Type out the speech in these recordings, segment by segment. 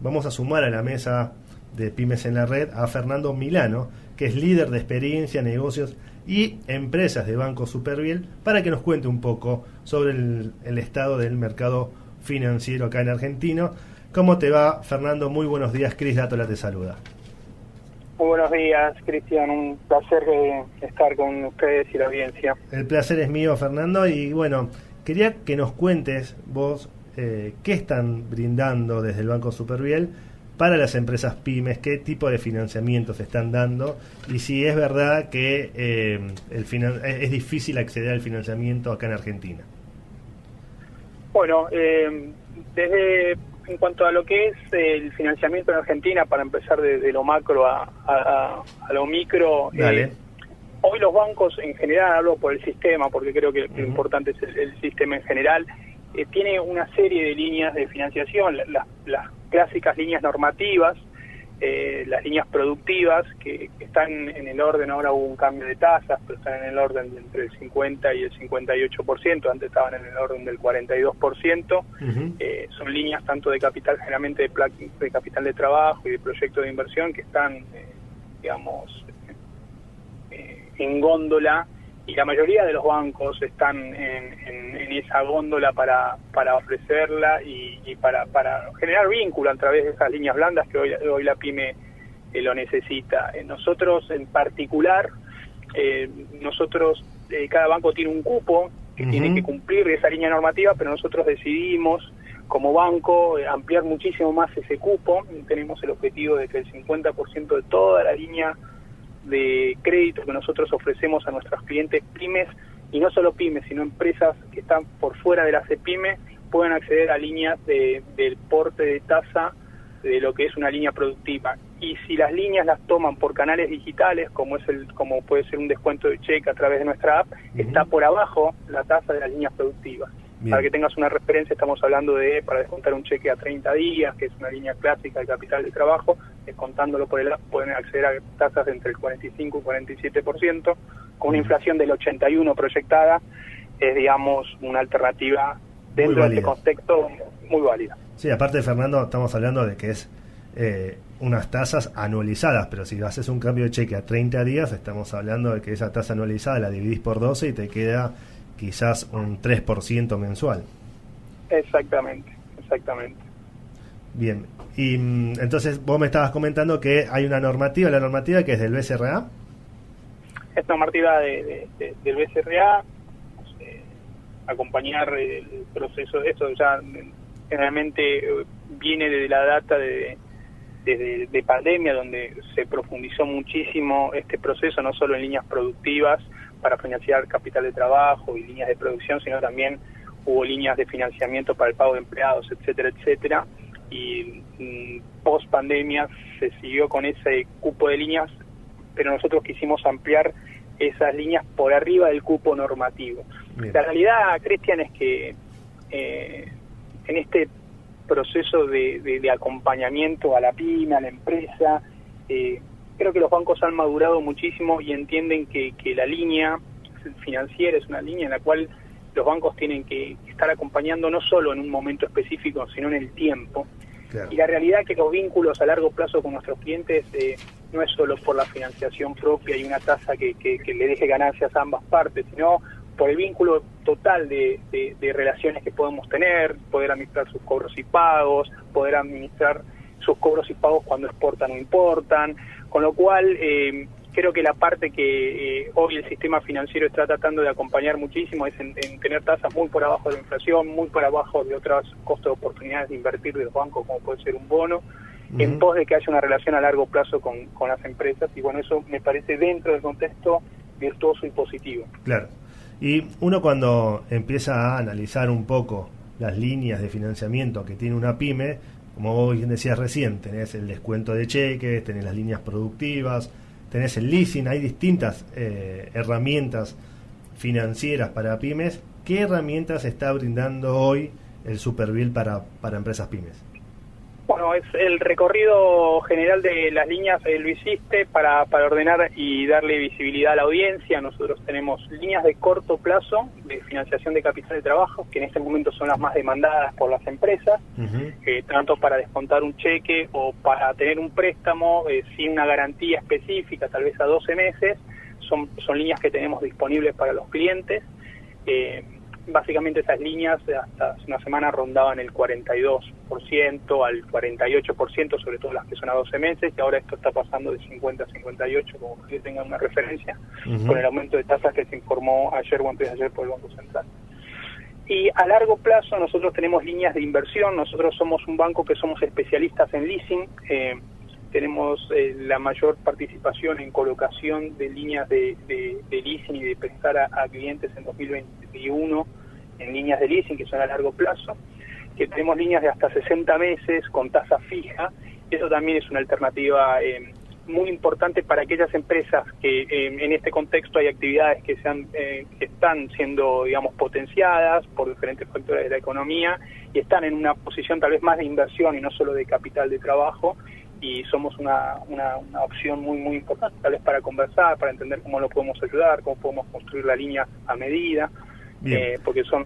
vamos a sumar a la mesa de Pymes en la Red a Fernando Milano, que es líder de experiencia, negocios y empresas de Banco Superviel, para que nos cuente un poco sobre el estado del mercado financiero acá en Argentina. ¿Cómo te va, Fernando? Muy buenos días. Cris Dátola te saluda. Muy buenos días, Cristian. Un placer estar con ustedes y la audiencia. El placer es mío, Fernando. Y bueno, quería que nos cuentes vos qué están brindando desde el Banco Superviel para las empresas pymes, qué tipo de financiamiento se están dando y si es verdad que es difícil acceder al financiamiento acá en Argentina. Bueno, en cuanto a lo que es el financiamiento en Argentina, para empezar de lo macro a lo micro, hoy los bancos en general, hablo por el sistema, porque creo que lo importante es el sistema en general, tiene una serie de líneas de financiación, las clásicas líneas normativas, las líneas productivas, que están en el orden, ahora hubo un cambio de tasas, pero están en el orden de entre el 50 y el 58%, antes estaban en el orden del 42%, son líneas tanto de capital, generalmente de capital de trabajo y de proyectos de inversión, que están, en góndola, y la mayoría de los bancos están en esa góndola para ofrecerla y para generar vínculo a través de esas líneas blandas que hoy la pyme lo necesita. Nosotros en particular, cada banco tiene un cupo que tiene que cumplir esa línea normativa, pero nosotros decidimos como banco ampliar muchísimo más ese cupo. Tenemos el objetivo de que el 50% de toda la línea de crédito que nosotros ofrecemos a nuestros clientes pymes, y no solo pymes, sino empresas que están por fuera de la CEPYME, pueden acceder a líneas del porte de tasa de lo que es una línea productiva. Y si las líneas las toman por canales digitales, como puede ser un descuento de cheque a través de nuestra app, está por abajo la tasa de las líneas productivas. Bien. Para que tengas una referencia, estamos hablando para descontar un cheque a 30 días, que es una línea clásica de capital de trabajo, descontándolo por el app pueden acceder a tasas entre el 45 y 47%, con una inflación del 81 proyectada, es, una alternativa dentro de este contexto muy válida. Sí, aparte, Fernando, estamos hablando de que es unas tasas anualizadas, pero si haces un cambio de cheque a 30 días, estamos hablando de que esa tasa anualizada la dividís por 12 y te queda quizás un 3% mensual. Exactamente. Bien, y entonces vos me estabas comentando que hay una normativa, la normativa que es del BCRA. Es normativa del BCRA, acompañar el proceso de esto, ya generalmente viene de la data de pandemia, donde se profundizó muchísimo este proceso, no solo en líneas productivas para financiar capital de trabajo y líneas de producción, sino también hubo líneas de financiamiento para el pago de empleados, etcétera, y post pandemia se siguió con ese cupo de líneas, pero nosotros quisimos ampliar esas líneas por arriba del cupo normativo. Bien. La realidad, Cristian, es que en este proceso de acompañamiento a la pyme, a la empresa, creo que los bancos han madurado muchísimo y entienden que la línea financiera es una línea en la cual los bancos tienen que estar acompañando no solo en un momento específico, sino en el tiempo. Claro. Y la realidad es que los vínculos a largo plazo con nuestros clientes no es solo por la financiación propia y una tasa que le deje ganancias a ambas partes, sino por el vínculo total de relaciones que podemos tener, poder administrar sus cobros y pagos, poder administrar sus cobros y pagos cuando exportan o importan, con lo cual creo que la parte que hoy el sistema financiero está tratando de acompañar muchísimo es en tener tasas muy por abajo de la inflación, muy por abajo de otros costos de oportunidades de invertir de los bancos, como puede ser un bono, en pos de que haya una relación a largo plazo con las empresas, y bueno, eso me parece dentro del contexto virtuoso y positivo. Claro, y uno cuando empieza a analizar un poco las líneas de financiamiento que tiene una pyme, como vos bien decías recién, tenés el descuento de cheques, tenés las líneas productivas, tenés el leasing, hay distintas herramientas financieras para pymes. ¿Qué herramientas está brindando hoy el Superviel para empresas pymes? Bueno, Bueno, es el recorrido general de las líneas, lo hiciste para ordenar y darle visibilidad a la audiencia. Nosotros tenemos líneas de corto plazo de financiación de capital de trabajo, que en este momento son las más demandadas por las empresas, tanto para descontar un cheque o para tener un préstamo sin una garantía específica, tal vez a 12 meses. Son líneas que tenemos disponibles para los clientes. Básicamente esas líneas hasta hace una semana rondaban el 42% al 48%, sobre todo las que son a 12 meses, y ahora esto está pasando de 50 a 58, como que tengan una referencia, con el aumento de tasas que se informó ayer o antes de ayer por el Banco Central. Y a largo plazo nosotros tenemos líneas de inversión. Nosotros somos un banco que somos especialistas en leasing. Tenemos la mayor participación en colocación de líneas de leasing y de prestar a clientes en 2021 en líneas de leasing que son a largo plazo, que tenemos líneas de hasta 60 meses con tasa fija. Eso también es una alternativa muy importante para aquellas empresas que en este contexto hay actividades que están siendo, digamos, potenciadas por diferentes factores de la economía y están en una posición tal vez más de inversión y no solo de capital de trabajo. Y somos una opción muy muy importante, tal vez para conversar, para entender cómo lo podemos ayudar, cómo podemos construir la línea a medida, porque son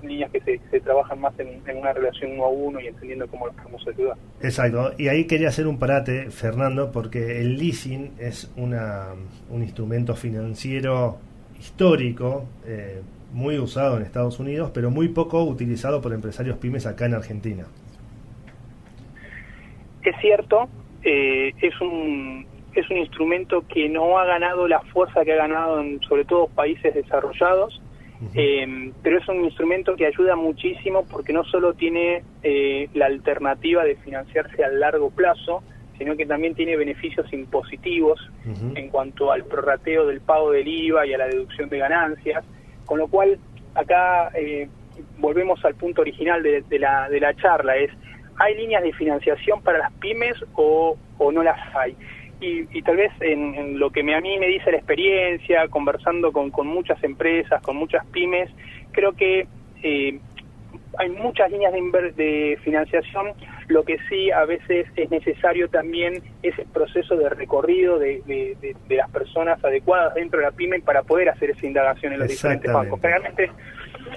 líneas que se trabajan más en una relación uno a uno y entendiendo cómo los podemos ayudar. Exacto, y ahí quería hacer un parate, Fernando, porque el leasing es un instrumento financiero histórico, muy usado en Estados Unidos, pero muy poco utilizado por empresarios pymes acá en Argentina. Es cierto, es un instrumento que no ha ganado la fuerza que ha ganado en sobre todo países desarrollados, pero es un instrumento que ayuda muchísimo porque no solo tiene la alternativa de financiarse a largo plazo, sino que también tiene beneficios impositivos en cuanto al prorrateo del pago del IVA y a la deducción de ganancias, con lo cual acá volvemos al punto original de la charla, ¿hay líneas de financiación para las pymes o no las hay? Y tal vez en lo que a mí me dice la experiencia, conversando con muchas empresas, con muchas pymes, creo que hay muchas líneas de financiación. Lo que sí a veces es necesario también es el proceso de recorrido de las personas adecuadas dentro de la pyme para poder hacer esa indagación en los diferentes bancos.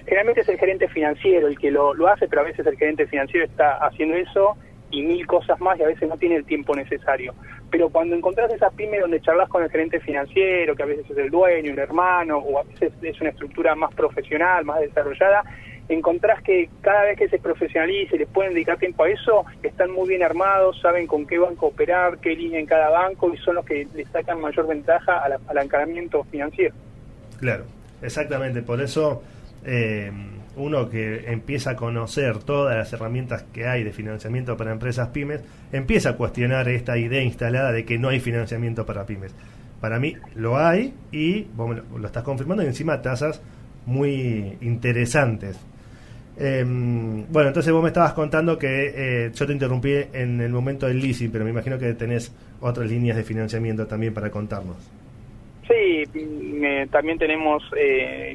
Generalmente es el gerente financiero el que lo hace, pero a veces el gerente financiero está haciendo eso y 1000 cosas más y a veces no tiene el tiempo necesario. Pero cuando encontrás esa pyme donde charlas con el gerente financiero, que a veces es el dueño, el hermano, o a veces es una estructura más profesional, más desarrollada, encontrás que cada vez que se profesionalice y les pueden dedicar tiempo a eso, están muy bien armados, saben con qué banco operar, qué línea en cada banco, y son los que le sacan mayor ventaja al encaramiento financiero. Claro, exactamente, por eso uno que empieza a conocer todas las herramientas que hay de financiamiento para empresas pymes, empieza a cuestionar esta idea instalada de que no hay financiamiento para pymes. Para mí lo hay y vos lo estás confirmando, y encima tasas muy interesantes. Bueno, entonces vos me estabas contando que yo te interrumpí en el momento del leasing, pero me imagino que tenés otras líneas de financiamiento también para contarnos. Sí, también tenemos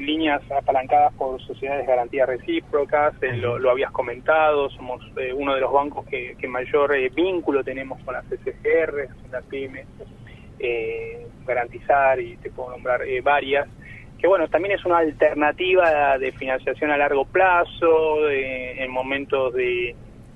líneas apalancadas por sociedades de garantía recíprocas, lo habías comentado, somos uno de los bancos que mayor vínculo tenemos con las SGR, la PYME, Garantizar, y te puedo nombrar varias, que bueno, también es una alternativa de financiación a largo plazo, en momentos de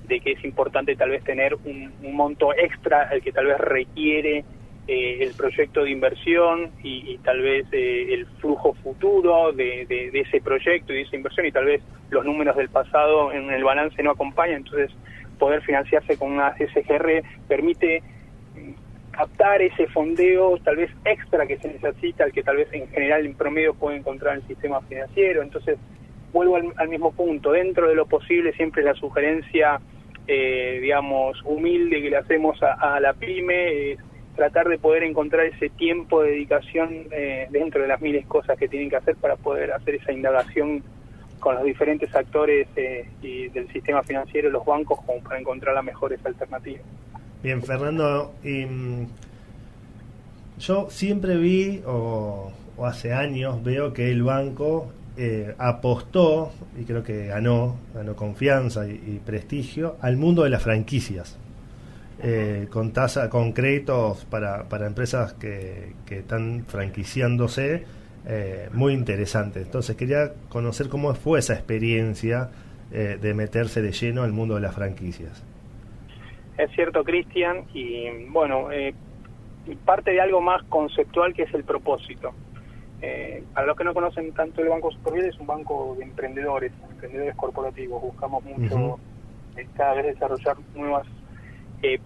que es importante tal vez tener un monto extra al que tal vez requiere el proyecto de inversión y tal vez el flujo futuro de ese proyecto y de esa inversión, y tal vez los números del pasado en el balance no acompañan. Entonces poder financiarse con una SGR permite captar ese fondeo tal vez extra que se necesita, al que tal vez en general en promedio puede encontrar en el sistema financiero. Entonces vuelvo al mismo punto, dentro de lo posible siempre la sugerencia digamos humilde que le hacemos a la pyme es tratar de poder encontrar ese tiempo de dedicación dentro de las miles cosas que tienen que hacer para poder hacer esa indagación con los diferentes actores y del sistema financiero, los bancos, como para encontrar las mejores alternativas. Bien, Fernando, yo siempre vi, o hace años veo que el banco apostó, y creo que ganó confianza y prestigio, al mundo de las franquicias, con créditos para empresas que están franquiciándose, muy interesante. Entonces quería conocer cómo fue esa experiencia de meterse de lleno al mundo de las franquicias. Es cierto, Cristian, y bueno, parte de algo más conceptual que es el propósito. Para los que no conocen tanto el Banco Superviel, es un banco de emprendedores corporativos. Buscamos mucho cada vez desarrollar nuevos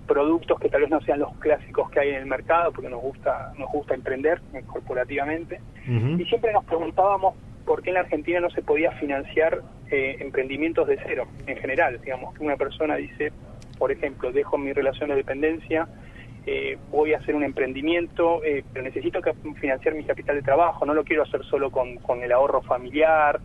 productos que tal vez no sean los clásicos que hay en el mercado, porque nos gusta emprender corporativamente. Y siempre nos preguntábamos por qué en la Argentina no se podía financiar emprendimientos de cero, en general. Digamos que una persona dice, por ejemplo, dejo mi relación de dependencia, voy a hacer un emprendimiento, pero necesito financiar mi capital de trabajo, no lo quiero hacer solo con el ahorro familiar,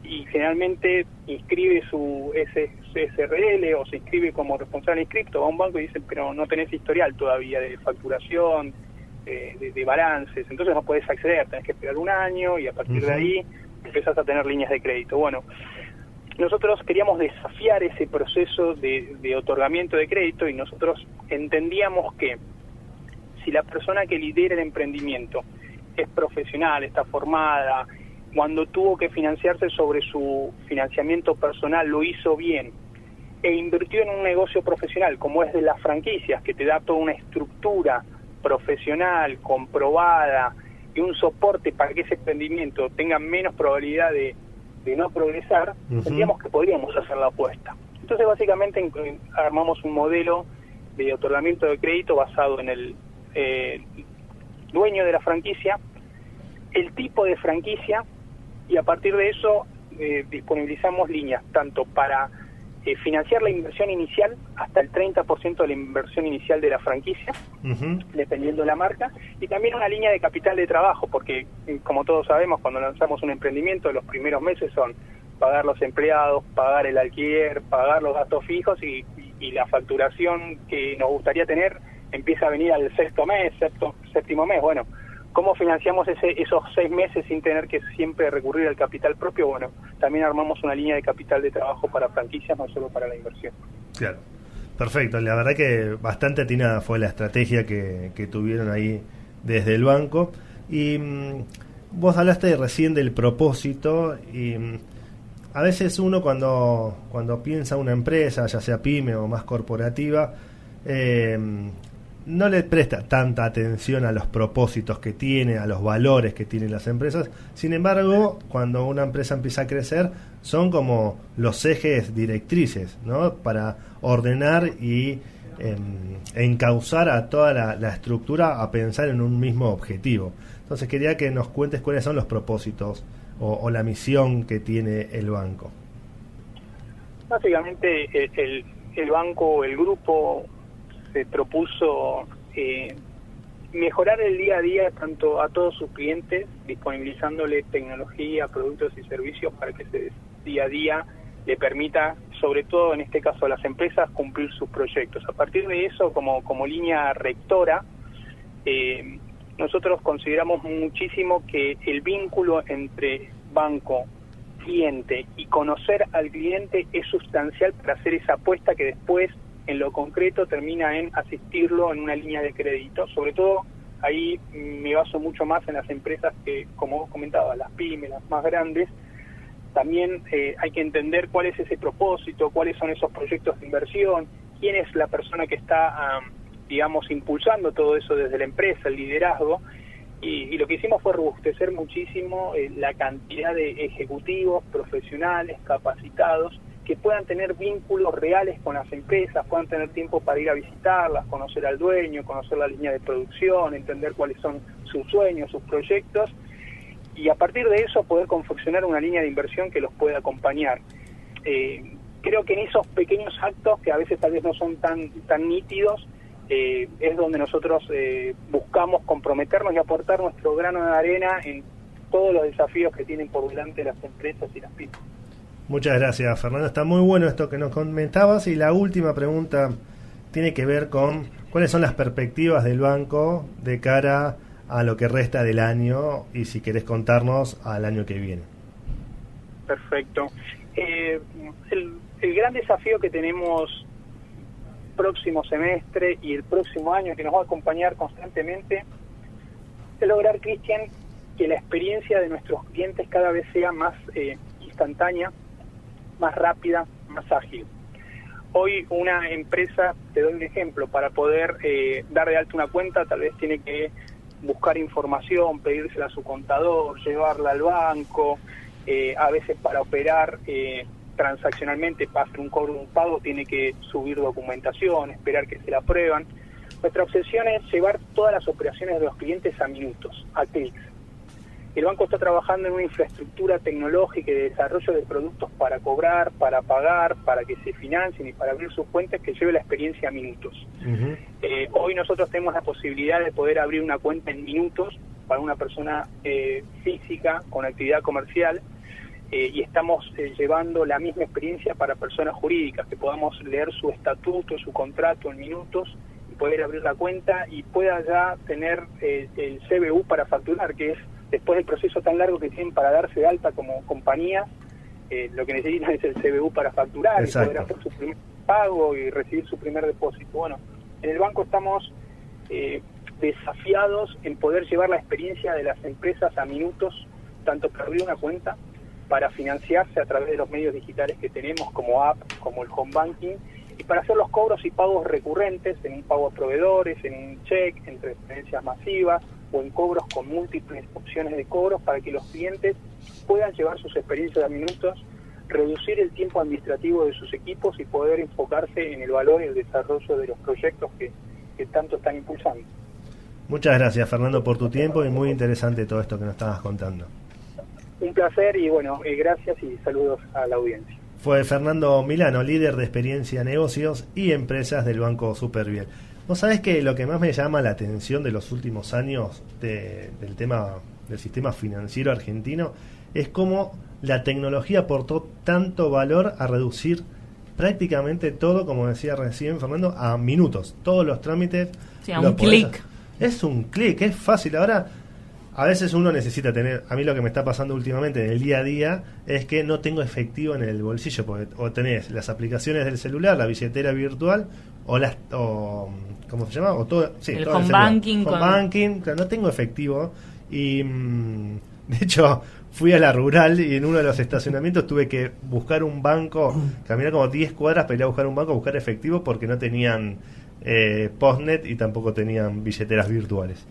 y generalmente inscribe su SRL o se inscribe como responsable inscripto, va a un banco y dice, pero no tenés historial todavía de facturación, de balances, entonces no podés acceder, tenés que esperar un año y a partir de ahí empezás a tener líneas de crédito. Bueno, nosotros queríamos desafiar ese proceso de otorgamiento de crédito, y nosotros entendíamos que si la persona que lidera el emprendimiento es profesional, está formada, cuando tuvo que financiarse sobre su financiamiento personal lo hizo bien e invirtió en un negocio profesional como es de las franquicias, que te da toda una estructura profesional, comprobada, y un soporte para que ese emprendimiento tenga menos probabilidad de no progresar, sentíamos que podríamos hacer la apuesta. Entonces básicamente armamos un modelo de otorgamiento de crédito basado en el dueño de la franquicia, el tipo de franquicia, y a partir de eso disponibilizamos líneas tanto para financiar la inversión inicial hasta el 30% de la inversión inicial de la franquicia, dependiendo de la marca, y también una línea de capital de trabajo, porque como todos sabemos, cuando lanzamos un emprendimiento, los primeros meses son pagar los empleados, pagar el alquiler, pagar los gastos fijos, y la facturación que nos gustaría tener empieza a venir al séptimo mes. Bueno, ¿cómo financiamos esos 6 meses sin tener que siempre recurrir al capital propio? Bueno, también armamos una línea de capital de trabajo para franquicias, no solo para la inversión. Claro, perfecto. La verdad que bastante atinada fue la estrategia que tuvieron ahí desde el banco. Y vos hablaste recién del propósito, y a veces uno cuando piensa una empresa, ya sea pyme o más corporativa, no le presta tanta atención a los propósitos que tiene, a los valores que tienen las empresas. Sin embargo, cuando una empresa empieza a crecer, son como los ejes directrices, ¿no?, para ordenar y encauzar a toda la estructura a pensar en un mismo objetivo. Entonces quería que nos cuentes cuáles son los propósitos o la misión que tiene el banco. Básicamente el banco, el grupo, se propuso mejorar el día a día tanto a todos sus clientes, disponibilizándole tecnología, productos y servicios para que ese día a día le permita, sobre todo en este caso a las empresas, cumplir sus proyectos. A partir de eso, como línea rectora, nosotros consideramos muchísimo que el vínculo entre banco, cliente y conocer al cliente es sustancial para hacer esa apuesta que después en lo concreto termina en asistirlo en una línea de crédito. Sobre todo ahí me baso mucho más en las empresas que, como vos comentabas, las pymes, las más grandes. También hay que entender cuál es ese propósito, cuáles son esos proyectos de inversión, quién es la persona que está, impulsando todo eso desde la empresa, el liderazgo. Y lo que hicimos fue robustecer muchísimo la cantidad de ejecutivos, profesionales, capacitados, que puedan tener vínculos reales con las empresas, puedan tener tiempo para ir a visitarlas, conocer al dueño, conocer la línea de producción, entender cuáles son sus sueños, sus proyectos, y a partir de eso poder confeccionar una línea de inversión que los pueda acompañar. Creo que en esos pequeños actos, que a veces tal vez no son tan nítidos, es donde nosotros buscamos comprometernos y aportar nuestro grano de arena en todos los desafíos que tienen por delante las empresas y las pymes. Muchas gracias, Fernando. Está muy bueno esto que nos comentabas. Y la última pregunta tiene que ver con cuáles son las perspectivas del banco de cara a lo que resta del año, y si querés contarnos al año que viene. Perfecto. El gran desafío que tenemos próximo semestre y el próximo año, que nos va a acompañar constantemente, es lograr, Cristian, que la experiencia de nuestros clientes cada vez sea más instantánea, más rápida, más ágil. Hoy una empresa, te doy un ejemplo, para poder dar de alta una cuenta, tal vez tiene que buscar información, pedírsela a su contador, llevarla al banco, a veces para operar transaccionalmente, para hacer un cobro de un pago, tiene que subir documentación, esperar que se la aprueban. Nuestra obsesión es llevar todas las operaciones de los clientes a minutos, a clics. El banco está trabajando en una infraestructura tecnológica y de desarrollo de productos para cobrar, para pagar, para que se financien y para abrir sus cuentas, que lleve la experiencia a minutos. Hoy nosotros tenemos la posibilidad de poder abrir una cuenta en minutos para una persona física con actividad comercial, y estamos llevando la misma experiencia para personas jurídicas, que podamos leer su estatuto, su contrato en minutos, y poder abrir la cuenta y pueda ya tener el CBU para facturar, que es, después del proceso tan largo que tienen para darse de alta como compañía, lo que necesitan es el CBU para facturar. Exacto. Y poder hacer su primer pago y recibir su primer depósito. Bueno, en el banco estamos desafiados en poder llevar la experiencia de las empresas a minutos, tanto para abrir una cuenta, para financiarse a través de los medios digitales que tenemos, como app, como el home banking, y para hacer los cobros y pagos recurrentes, en un pago a proveedores, en un cheque, en transferencias masivas, o en cobros con múltiples opciones de cobros, para que los clientes puedan llevar sus experiencias a minutos, reducir el tiempo administrativo de sus equipos y poder enfocarse en el valor y el desarrollo de los proyectos que tanto están impulsando. Muchas gracias, Fernando, por tu tiempo, y muy interesante todo esto que nos estabas contando. Un placer y bueno, gracias y saludos a la audiencia. Fue Fernando Milano, líder de experiencia, negocios y empresas del Banco Superviel. Vos sabés que lo que más me llama la atención de los últimos años del tema del sistema financiero argentino es cómo la tecnología aportó tanto valor a reducir prácticamente todo, como decía recién Fernando, a minutos. Todos los trámites. Sí, a un clic. Es un clic, es fácil. Ahora, a veces uno necesita tener, a mí lo que me está pasando últimamente en el día a día es que no tengo efectivo en el bolsillo, porque o tenés las aplicaciones del celular, la billetera virtual, o ¿cómo se llama? O todo, sí, el todo home banking. Home banking, claro, no tengo efectivo. Y de hecho fui a la rural y en uno de los estacionamientos tuve que buscar un banco, caminar como 10 cuadras para ir a buscar un banco, buscar efectivo, porque no tenían postnet y tampoco tenían billeteras virtuales.